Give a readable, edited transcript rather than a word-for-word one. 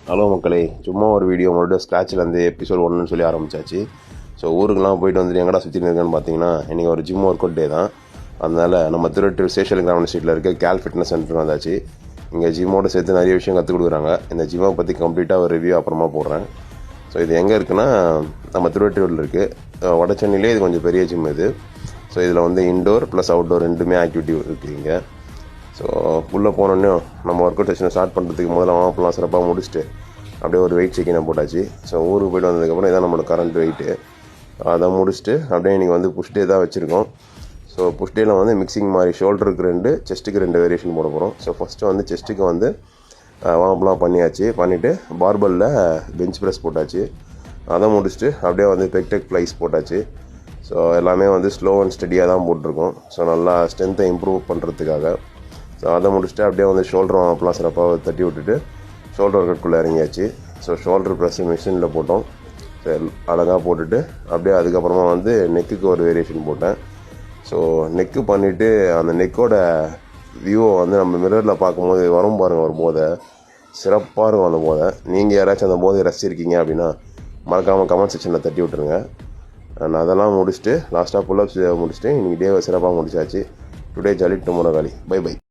Hello மக்களே, சும்மா ஒரு வீடியோ உங்களோட ஸ்க்ராட்சிலேருந்து எபிசோட் 1ன்னு சொல்லி ஆரம்பிச்சாச்சு. ஸோ ஊருக்குலாம் போயிட்டு வந்துட்டு எங்கடா சுற்றிட்டு இருக்கேன்னு பார்த்தீங்கன்னா, இன்றைக்கி ஒரு ஜிம் ஒர்க் அவுட் டே தான். அதனால் நம்ம திருட்டு ஸ்டேஷன் கிராமன் ஸ்ட்ரீட்டில் இருக்க கேல் ஃபிட்னஸ் சென்டர் வந்தாச்சு. இங்கே ஜிம்மோடு சேர்த்து நிறைய விஷயம் கற்றுக் கொடுக்குறாங்க. இந்த ஜிம்மை பற்றி கம்ப்ளீட்டாக ஒரு ரிவ்யூ அப்புறமா போடுறேன். ஸோ இது எங்கே இருக்குன்னா, நம்ம திருவற்றியூரில் இருக்குது. வட சென்னையிலே இது கொஞ்சம் பெரிய ஜிம் இது. ஸோ இதில் வந்து இன்டோர் ப்ளஸ் அவுட்டோர் ரெண்டுமே ஆக்டிவிட்டி இருக்குது இங்கே. ஸோ உள்ளே போனோடனே நம்ம ஒர்க் அவுட் செஷனை ஸ்டார்ட் பண்ணுறதுக்கு முதல்ல வாமப்லாம் சிறப்பாக முடிச்சுட்டு அப்படியே ஒரு வெயிட் செக்கினை போட்டாச்சு. ஸோ ஊருக்கு போய்ட்டு வந்ததுக்கப்புறம் இதான் நம்மளோட கரண்ட் வெயிட்டு. அதை முடிச்சுட்டு அப்படியே இன்றைக்கி வந்து புஷ் டே தான் வச்சுருக்கோம். ஸோ புஷ் டேயில் வந்து மிக்சிங் மாதிரி ஷோல்டருக்கு 2, செஸ்ட்டுக்கு 2 வேரியேஷன் போட போகிறோம். ஸோ ஃபஸ்ட்டு வந்து செஸ்ட்டுக்கு வந்து வாமப்லாம் பண்ணிவிட்டு பார்பலில் பெஞ்ச் ப்ரெஸ் போட்டாச்சு. அதை முடிச்சுட்டு அப்படியே வந்து பெக்டெக் ஃப்ளைஸ் போட்டாச்சு. ஸோ எல்லாமே வந்து ஸ்லோ அண்ட் ஸ்டடியாக தான் போட்டிருக்கோம். ஸோ நல்லா ஸ்ட்ரென்த்தை இம்ப்ரூவ் பண்ணுறதுக்காக. ஸோ அதை முடிச்சுட்டு அப்படியே வந்து ஷோல்டர் வாமப்லாம் சிறப்பாக தட்டி விட்டுட்டு ஷோல்டர் ஒர்க் அவுட்குள்ளே இறங்கியாச்சு. ஸோ ஷோல்டர் ப்ரெஸ் மிஷினில் போட்டோம். ஸோ அழகாக போட்டுட்டு அப்படியே அதுக்கப்புறமா வந்து நெக்குக்கு ஒரு வேரியேஷன் போட்டேன். ஸோ நெக்கு பண்ணிவிட்டு அந்த நெக்கோட வியூவை வந்து நம்ம மிரரில் பார்க்கும்போது வரும் பாருங்கள், ஒரு போதை சிறப்பாக இருக்கும். அந்த போதை நீங்கள் யாராச்சும் அந்த போதை ரசிச்சிருக்கீங்க அப்படின்னா மறக்காமல் கமெண்ட் செக்ஷனில் தட்டி விட்டுருங்க. நான் அதெல்லாம் முடிச்சுட்டு லாஸ்ட்டாக புல்லப்ஸ் முடிச்சுட்டு இன்றைக்கி டேவை சிறப்பாக முடிச்சாச்சு. டுடே ஜாலி டுமாரோ காலி. Bye by.